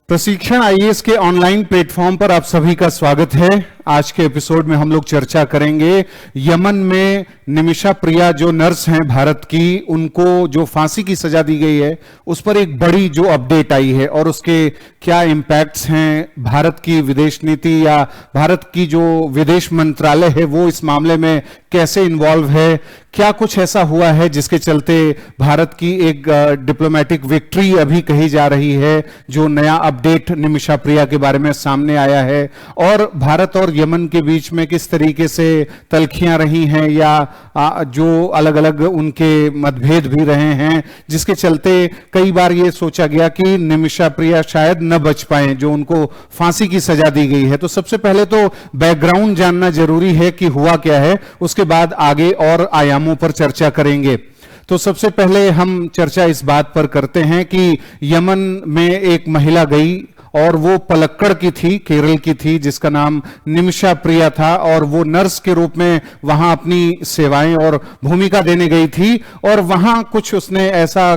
प्रशिक्षण आईएएस के online platform पर आप सभी का स्वागत है। आज के एपिसोड में हम लोग चर्चा करेंगे यमन में निमिषा प्रिया जो नर्स हैं भारत की, उनको जो फांसी की सजा दी गई है उस पर एक बड़ी जो अपडेट आई है और उसके क्या इंपैक्ट्स हैं, भारत की विदेश नीति या भारत की जो विदेश मंत्रालय है वो इस मामले में कैसे इन्वॉल्व है, क्या कुछ ऐसा हुआ है जिसके चलते भारत की एक डिप्लोमेटिक विक्ट्री अभी कही जा रही है, जो नया अपडेट निमिषा प्रिया के बारे में सामने आया है और भारत और यमन के बीच में किस तरीके से तल्खियां रही हैं या जो अलग अलग उनके मतभेद भी रहे हैं, जिसके चलते कई बार ये सोचा गया कि निमिषा प्रिया शायद न बच पाए, जो उनको फांसी की सजा दी गई है। तो सबसे पहले तो बैकग्राउंड जानना जरूरी है कि हुआ क्या है, उसके बाद आगे और आयामों पर चर्चा करेंगे। तो सबसे पहले हम चर्चा इस बात पर करते हैं कि यमन में एक महिला गई और वो पलक्कड़ की थी, केरल की थी, जिसका नाम निमिषा प्रिया था और वो नर्स के रूप में वहां अपनी सेवाएं और भूमिका देने गई थी और वहां कुछ उसने ऐसा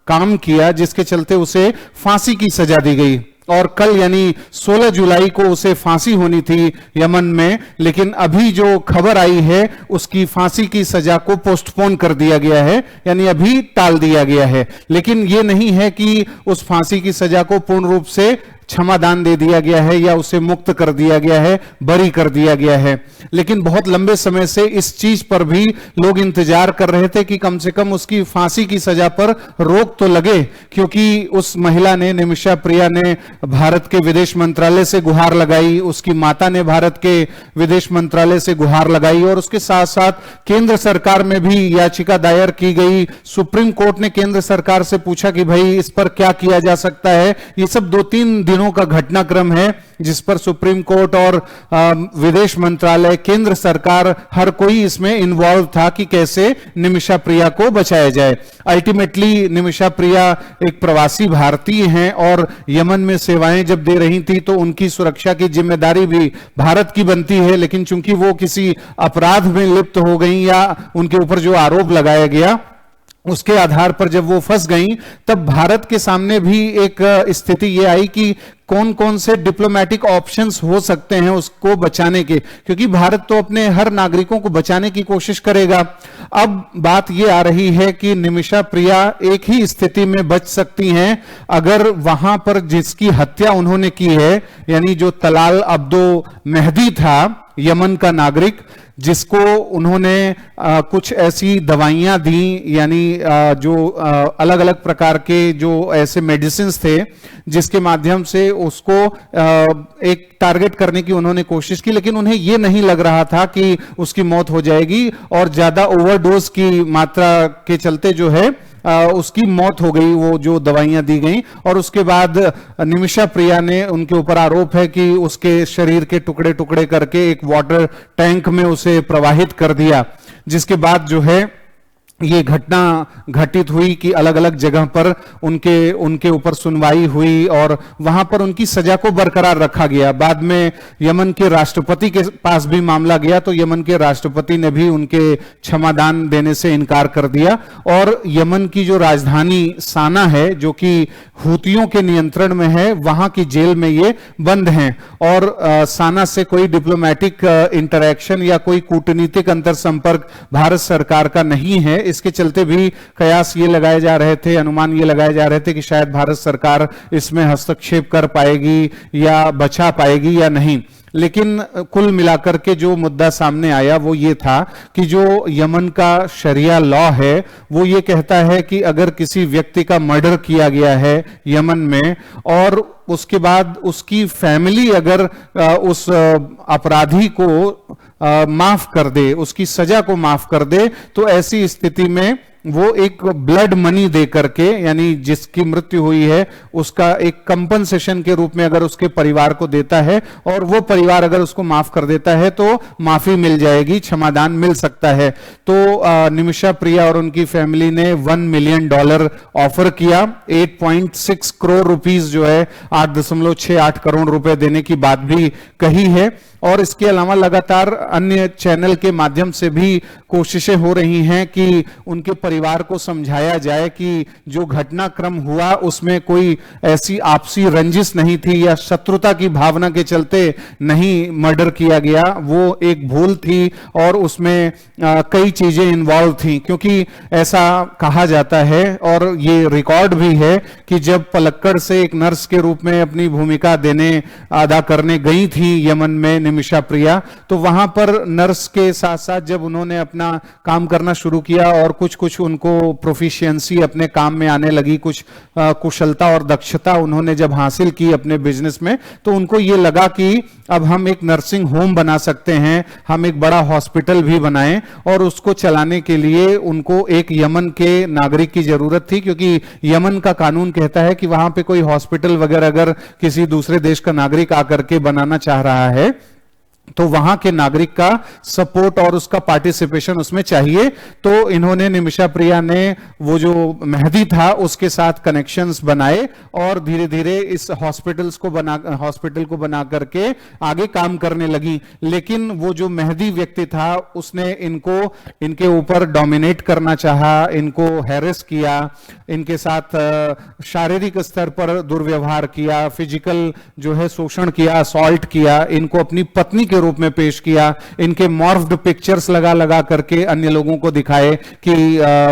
काम किया जिसके चलते उसे फांसी की सजा दी गई और कल यानी 16 जुलाई को उसे फांसी होनी थी यमन में, लेकिन अभी जो खबर आई है उसकी फांसी की सजा को पोस्टपोन कर दिया गया है, यानी अभी टाल दिया गया है। लेकिन यह नहीं है कि उस फांसी की सजा को पूर्ण रूप से क्षमादान दे दिया गया है या उसे मुक्त कर दिया गया है, बरी कर दिया गया है। लेकिन बहुत लंबे समय से इस चीज पर भी लोग इंतजार कर रहे थे कि कम से कम उसकी फांसी की सजा पर रोक तो लगे, क्योंकि उस महिला ने, निमिषा प्रिया ने भारत के विदेश मंत्रालय से गुहार लगाई, उसकी माता ने भारत के विदेश मंत्रालय से गुहार लगाई और उसके साथ साथ केंद्र सरकार में भी याचिका दायर की गई। सुप्रीम कोर्ट ने केंद्र सरकार से पूछा कि भाई इस पर क्या किया जा सकता है। ये सब 2-3 दिनों का घटनाक्रम है जिस पर सुप्रीम कोर्ट और विदेश मंत्रालय, केंद्र सरकार, हर कोई इसमें इन्वॉल्व था कि कैसे निमिषा प्रिया को बचाया जाए। अल्टीमेटली निमिषा प्रिया एक प्रवासी भारतीय हैं और यमन में सेवाएं जब दे रही थी तो उनकी सुरक्षा की जिम्मेदारी भी भारत की बनती है, लेकिन चूंकि वो किसी अपराध में लिप्त हो गई या उनके ऊपर जो आरोप लगाया गया उसके आधार पर जब वो फंस गई, तब भारत के सामने भी एक स्थिति ये आई कि कौन कौन से डिप्लोमेटिक ऑप्शंस हो सकते हैं उसको बचाने के, क्योंकि भारत तो अपने हर नागरिकों को बचाने की कोशिश करेगा। अब बात ये आ रही है कि निमिषा प्रिया एक ही स्थिति में बच सकती हैं अगर वहां पर जिसकी हत्या उन्होंने की है, यानी जो तलाल अब्दो मेहदी था, यमन का नागरिक, जिसको उन्होंने कुछ ऐसी दवाइयां दी, यानी जो अलग अलग प्रकार के जो ऐसे मेडिसिन थे जिसके माध्यम से उसको एक टारगेट करने की उन्होंने कोशिश की, लेकिन उन्हें यह नहीं लग रहा था कि उसकी मौत हो जाएगी और ज्यादा ओवरडोज की मात्रा के चलते जो है उसकी मौत हो गई, वो जो दवाइयां दी गई। और उसके बाद निमिषा प्रिया ने, उनके ऊपर आरोप है कि उसके शरीर के टुकड़े टुकड़े करके एक वाटर टैंक में उसे प्रवाहित कर दिया, जिसके बाद जो है ये घटना घटित हुई कि अलग अलग जगह पर उनके ऊपर सुनवाई हुई और वहां पर उनकी सजा को बरकरार रखा गया। बाद में यमन के राष्ट्रपति के पास भी मामला गया तो यमन के राष्ट्रपति ने भी उनके क्षमादान देने से इनकार कर दिया और यमन की जो राजधानी साना है, जो कि हूतियों के नियंत्रण में है, वहां की जेल में ये बंद हैं और साना से कोई डिप्लोमेटिक इंटरैक्शन या कोई कूटनीतिक अंतर संपर्क भारत सरकार का नहीं है। इसके चलते भी कयास ये लगाए जा रहे थे, अनुमान ये लगाए जा रहे थे कि शायद भारत सरकार इसमें हस्तक्षेप कर पाएगी या बचा पाएगी या नहीं। लेकिन कुल मिलाकर के जो मुद्दा सामने आया वो ये था कि जो यमन का शरिया लॉ है वो ये कहता है कि अगर किसी व्यक्ति का मर्डर किया गया है यमन में और उसके बाद उसकी फैमिली अगर उस अपराधी को माफ कर दे, उसकी सजा को माफ कर दे, तो ऐसी स्थिति में वो एक ब्लड मनी दे करके, यानी जिसकी मृत्यु हुई है उसका एक कंपनसेशन के रूप में अगर उसके परिवार को देता है और वो परिवार अगर उसको माफ कर देता है तो माफी मिल जाएगी, क्षमादान मिल सकता है। तो निमिषा प्रिया और उनकी फैमिली ने $1 मिलियन ऑफर किया, 8.6 करोड़ रुपीस जो है 8.68 करोड़ रुपए देने की बात भी कही है। और इसके अलावा लगातार अन्य चैनल के माध्यम से भी कोशिशें हो रही हैं कि उनके परिवार को समझाया जाए कि जो घटनाक्रम हुआ उसमें कोई ऐसी आपसी रंजिश नहीं थी या शत्रुता की भावना के चलते नहीं मर्डर किया गया, वो एक भूल थी और उसमें कई चीजें इन्वॉल्व थी। क्योंकि ऐसा कहा जाता है और ये रिकॉर्ड भी है कि जब पलक्कड़ से एक नर्स के रूप में अपनी भूमिका अदा करने गई थी यमन में निमिषा प्रिया, तो वहां पर नर्स के साथ साथ जब उन्होंने अपना काम करना शुरू किया और कुछ कुछ उनको प्रोफिशिएंसी अपने काम में आने लगी, कुछ कुशलता और दक्षता उन्होंने जब हासिल की अपने बिजनेस में, तो उनको ये लगा कि अब हम एक नर्सिंग होम बना सकते हैं, हम एक बड़ा हॉस्पिटल भी बनाएं। और उसको चलाने के लिए उनको एक यमन के नागरिक की जरूरत थी, क्योंकि यमन का कानून कहता है कि वहां पे कोई हॉस्पिटल वगैरह अगर किसी दूसरे देश का नागरिक आकर के बनाना चाह रहा है तो वहां के नागरिक का सपोर्ट और उसका पार्टिसिपेशन उसमें चाहिए। तो इन्होंने, निमिषा प्रिया ने, वो जो मेहदी था उसके साथ कनेक्शंस बनाए और धीरे धीरे इस हॉस्पिटल को बना करके आगे काम करने लगी। लेकिन वो जो मेहदी व्यक्ति था उसने इनके ऊपर डोमिनेट करना चाहा, इनको हैरेस किया, इनके साथ शारीरिक स्तर पर दुर्व्यवहार किया, फिजिकल जो है शोषण किया, असॉल्ट किया, इनको अपनी पत्नी के रूप में पेश किया, इनके मॉर्फ्ड पिक्चर्स लगा करके अन्य लोगों को दिखाए कि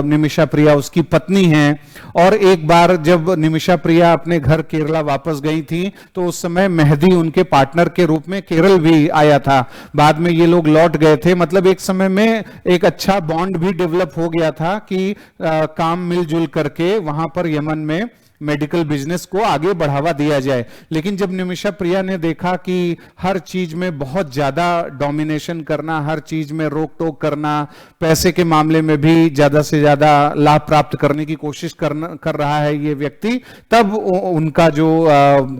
निमिषा प्रिया उसकी पत्नी है। और एक बार जब निमिषा प्रिया अपने घर केरला वापस गई थी तो उस समय मेहदी उनके पार्टनर के रूप में केरल भी आया था। बाद में ये लोग लौट गए थे, मतलब एक समय में एक अच्छा बॉन्ड भी डेवलप हो गया था कि काम मिलजुल करके वहां पर यमन में मेडिकल बिजनेस को आगे बढ़ावा दिया जाए। लेकिन जब निमिषा प्रिया ने देखा कि हर चीज में बहुत ज्यादा डोमिनेशन करना, हर चीज में रोक टोक करना, पैसे के मामले में भी ज्यादा से ज्यादा लाभ प्राप्त करने की कोशिश कर रहा है ये व्यक्ति, तब उनका जो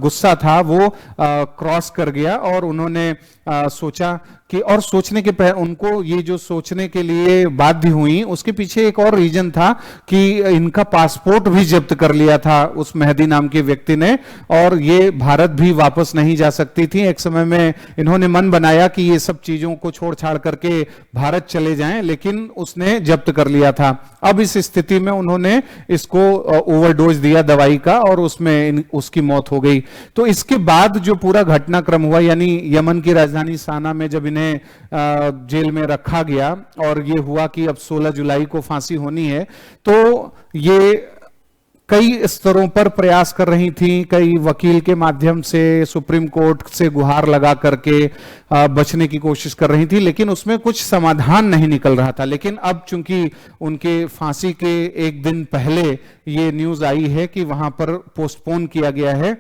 गुस्सा था वो क्रॉस कर गया और उन्होंने सोचा कि, और सोचने के उनको ये जो सोचने के लिए बाध्य हुई उसके पीछे एक और रीजन था कि इनका पासपोर्ट भी जब्त कर लिया था उस मेहदी नाम के व्यक्ति ने, और ये भारत भी वापस नहीं जा सकती थी। एक समय में इन्होंने मन बनाया कि ये सब चीजों को छोड़ छाड़ करके भारत चले जाएं, लेकिन उसने जब्त कर लिया था। अब इस स्थिति में उन्होंने इसको ओवरडोज दिया दवाई का और उसमें उसकी मौत हो गई। तो इसके बाद जो पूरा घटनाक्रम हुआ, यानी यमन की राजधानी साना में जब इन्हें जेल में रखा गया और ये हुआ कि अब 16 जुलाई को फांसी होनी है, तो ये कई स्तरों पर प्रयास कर रही थी, कई वकील के माध्यम से, सुप्रीम कोर्ट से गुहार लगा करके बचने की कोशिश कर रही थी, लेकिन उसमें कुछ समाधान नहीं निकल रहा था। लेकिन अब चूंकि उनके फांसी के एक दिन पहले ये न्यूज आई है कि वहां पर पोस्टपोन किया गया है,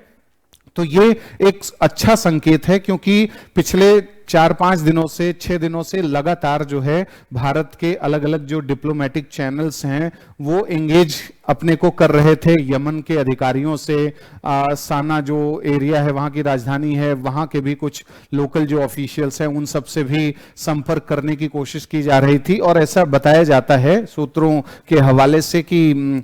तो ये एक अच्छा संकेत है, क्योंकि पिछले 4-5 दिनों से, 6 दिनों से लगातार जो है भारत के अलग अलग जो डिप्लोमेटिक चैनल्स हैं वो एंगेज अपने को कर रहे थे यमन के अधिकारियों से। साना जो एरिया है, वहां की राजधानी है, वहां के भी कुछ लोकल जो ऑफिशियल्स हैं उन सब से भी संपर्क करने की कोशिश की जा रही थी। और ऐसा बताया जाता है सूत्रों के हवाले से कि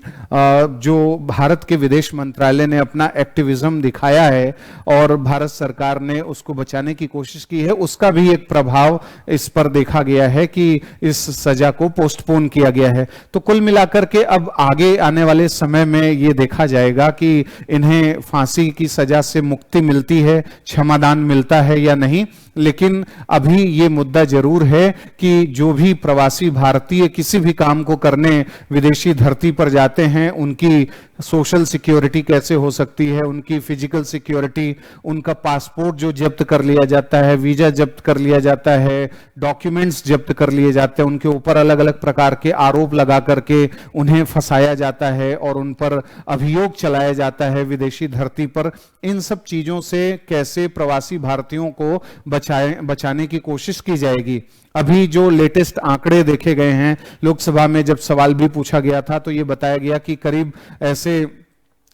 जो भारत के विदेश मंत्रालय ने अपना एक्टिविज्म दिखाया है और भारत सरकार ने उसको बचाने की कोशिश की है, उसका भी एक प्रभाव इस पर देखा गया है कि इस सजा को पोस्टपोन किया गया है। तो कुल मिलाकर के अब आगे आने वाले समय में यह देखा जाएगा कि इन्हें फांसी की सजा से मुक्ति मिलती है, क्षमादान मिलता है या नहीं। लेकिन अभी ये मुद्दा जरूर है कि जो भी प्रवासी भारतीय किसी भी काम को करने विदेशी धरती पर जाते हैं, उनकी सोशल सिक्योरिटी कैसे हो सकती है, उनकी फिजिकल सिक्योरिटी, उनका पासपोर्ट जो जब्त कर लिया जाता है, वीजा जब्त कर लिया जाता है, डॉक्यूमेंट्स जब्त कर लिए जाते हैं, उनके ऊपर अलग अलग प्रकार के आरोप लगा करके उन्हें फंसाया जाता है और उन पर अभियोग चलाया जाता है विदेशी धरती पर। इन सब चीजों से कैसे प्रवासी भारतीयों को बचाने की कोशिश की जाएगी। अभी जो लेटेस्ट आंकड़े देखे गए हैं, लोकसभा में जब सवाल भी पूछा गया था तो यह बताया गया कि करीब ऐसे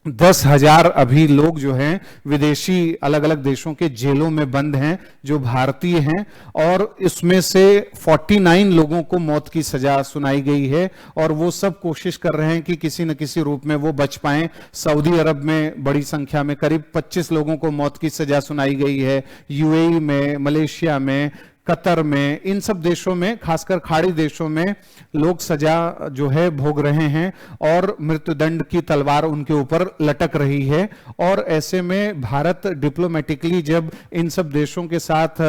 10,000 अभी लोग जो हैं विदेशी अलग अलग देशों के जेलों में बंद हैं जो भारतीय हैं, और इसमें से 49 लोगों को मौत की सजा सुनाई गई है, और वो सब कोशिश कर रहे हैं कि किसी न किसी रूप में वो बच पाएं। सऊदी अरब में बड़ी संख्या में करीब 25 लोगों को मौत की सजा सुनाई गई है, यूएई में, मलेशिया में, कतर में, इन सब देशों में, खासकर खाड़ी देशों में लोग सजा जो है भोग रहे हैं और मृत्युदंड की तलवार उनके ऊपर लटक रही है। और ऐसे में भारत डिप्लोमेटिकली जब इन सब देशों के साथ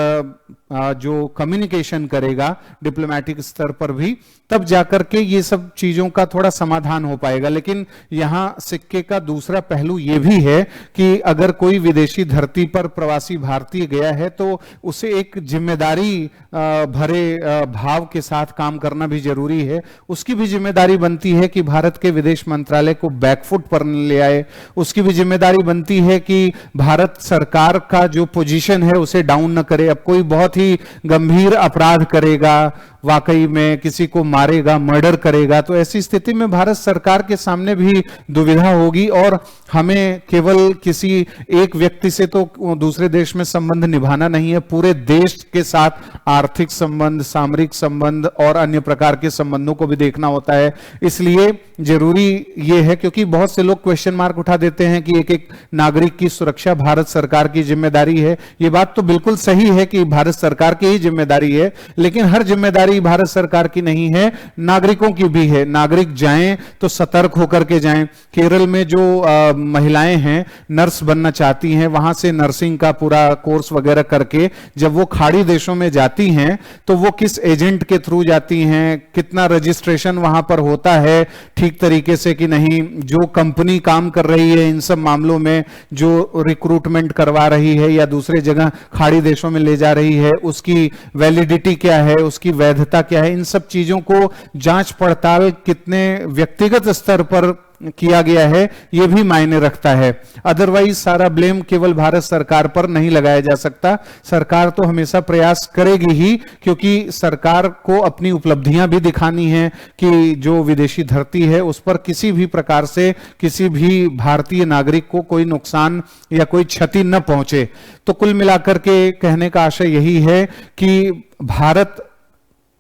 जो कम्युनिकेशन करेगा डिप्लोमेटिक स्तर पर भी, तब जाकर के ये सब चीजों का थोड़ा समाधान हो पाएगा। लेकिन यहां सिक्के का दूसरा पहलू ये भी है कि अगर कोई विदेशी धरती पर प्रवासी भारतीय गया है तो उसे एक जिम्मेदारी भरे भाव के साथ काम करना भी जरूरी है। उसकी भी जिम्मेदारी बनती है कि भारत के विदेश मंत्रालय को बैकफुट पर न ले आए। उसकी भी जिम्मेदारी बनती है कि भारत सरकार का जो पोजीशन है उसे डाउन न करे। अब कोई बहुत ही गंभीर अपराध करेगा, वाकई में किसी को मारेगा, मर्डर करेगा, तो ऐसी स्थिति में भारत सरकार के सामने भी दुविधा होगी। और हमें केवल किसी एक व्यक्ति से तो दूसरे देश में संबंध निभाना नहीं है, पूरे देश के साथ आर्थिक संबंध, सामरिक संबंध और अन्य प्रकार के संबंधों को भी देखना होता है। इसलिए जरूरी यह है, क्योंकि बहुत से लोग क्वेश्चन मार्क उठा देते हैं कि एक एक नागरिक की सुरक्षा भारत सरकार की जिम्मेदारी है। यह बात तो बिल्कुल सही है कि भारत सरकार की ही जिम्मेदारी है, लेकिन हर जिम्मेदारी भारत सरकार की नहीं है, नागरिकों की भी है। नागरिक जाएं तो सतर्क होकर के जाएं। केरल में जो महिलाएं हैं नर्स बनना चाहती हैं, वहां से नर्सिंग का पूरा कोर्स वगैरह करके जब वो खाड़ी देशों में जाती हैं तो वो किस एजेंट के थ्रू जाती हैं, कितना रजिस्ट्रेशन वहां पर होता है ठीक तरीके से कि नहीं, जो कंपनी काम कर रही है इन सब मामलों में, जो रिक्रूटमेंट करवा रही है या दूसरे जगह खाड़ी देशों में ले जा रही है, उसकी वैलिडिटी क्या है, उसकी वैधता क्या है, इन सब चीजों को जांच पड़ताल कितने व्यक्तिगत स्तर पर किया गया है यह भी मायने रखता है। अदरवाइज सारा ब्लेम केवल भारत सरकार पर नहीं लगाया जा सकता। सरकार तो हमेशा प्रयास करेगी ही, क्योंकि सरकार को अपनी उपलब्धियां भी दिखानी है कि जो विदेशी धरती है उस पर किसी भी प्रकार से किसी भी भारतीय नागरिक को कोई नुकसान या कोई क्षति न पहुंचे। तो कुल मिलाकर के कहने का आशय यही है कि भारत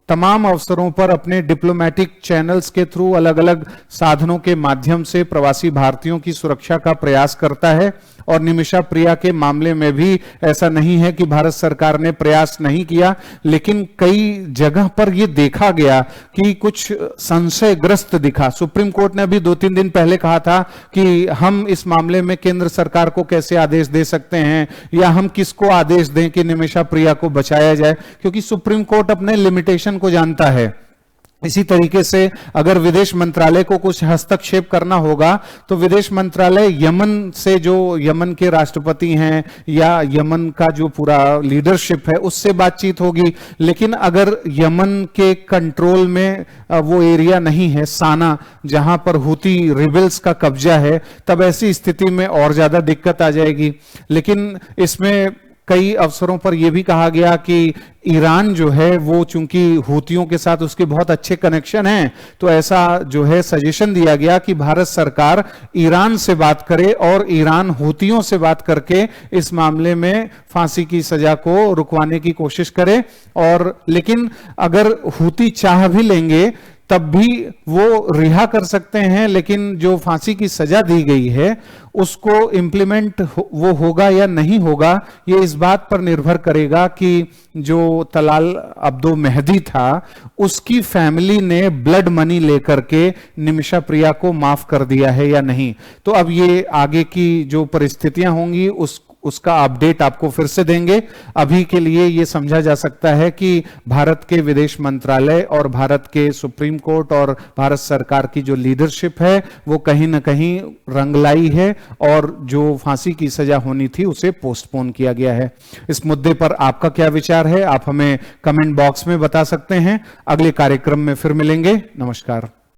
तमाम अवसरों पर अपने डिप्लोमेटिक चैनल्स के थ्रू, अलग अलग साधनों के माध्यम से प्रवासी भारतीयों की सुरक्षा का प्रयास करता है। और निमिषा प्रिया के मामले में भी ऐसा नहीं है कि भारत सरकार ने प्रयास नहीं किया, लेकिन कई जगह पर यह देखा गया कि कुछ संशयग्रस्त दिखा। सुप्रीम कोर्ट ने अभी 2-3 दिन पहले कहा था कि हम इस मामले में केंद्र सरकार को कैसे आदेश दे सकते हैं, या हम किसको आदेश दें कि निमिषा प्रिया को बचाया जाए, क्योंकि सुप्रीम कोर्ट अपने लिमिटेशन को जानता है। इसी तरीके से अगर विदेश मंत्रालय को कुछ हस्तक्षेप करना होगा तो विदेश मंत्रालय यमन से, जो यमन के राष्ट्रपति हैं या यमन का जो पूरा लीडरशिप है, उससे बातचीत होगी। लेकिन अगर यमन के कंट्रोल में वो एरिया नहीं है, साना, जहां पर हुती रिबेल्स का कब्जा है, तब ऐसी स्थिति में और ज्यादा दिक्कत आ जाएगी। लेकिन इसमें कई अवसरों पर यह भी कहा गया कि ईरान जो है वो चूंकि हुतियों के साथ उसके बहुत अच्छे कनेक्शन हैं, तो ऐसा जो है सजेशन दिया गया कि भारत सरकार ईरान से बात करे और ईरान हुतियों से बात करके इस मामले में फांसी की सजा को रुकवाने की कोशिश करे। और लेकिन अगर हुती चाह भी लेंगे तब भी वो रिहा कर सकते हैं, लेकिन जो फांसी की सजा दी गई है उसको इंप्लीमेंट वो होगा या नहीं होगा, ये इस बात पर निर्भर करेगा कि जो तलाल अब्दो मेहदी था उसकी फैमिली ने ब्लड मनी लेकर के निमिषा प्रिया को माफ कर दिया है या नहीं। तो अब ये आगे की जो परिस्थितियां होंगी उसका अपडेट आपको फिर से देंगे। अभी के लिए यह समझा जा सकता है कि भारत के विदेश मंत्रालय और भारत के सुप्रीम कोर्ट और भारत सरकार की जो लीडरशिप है वो कहीं ना कहीं रंगलाई है, और जो फांसी की सजा होनी थी उसे पोस्टपोन किया गया है। इस मुद्दे पर आपका क्या विचार है, आप हमें कमेंट बॉक्स में बता सकते हैं। अगले कार्यक्रम में फिर मिलेंगे। नमस्कार।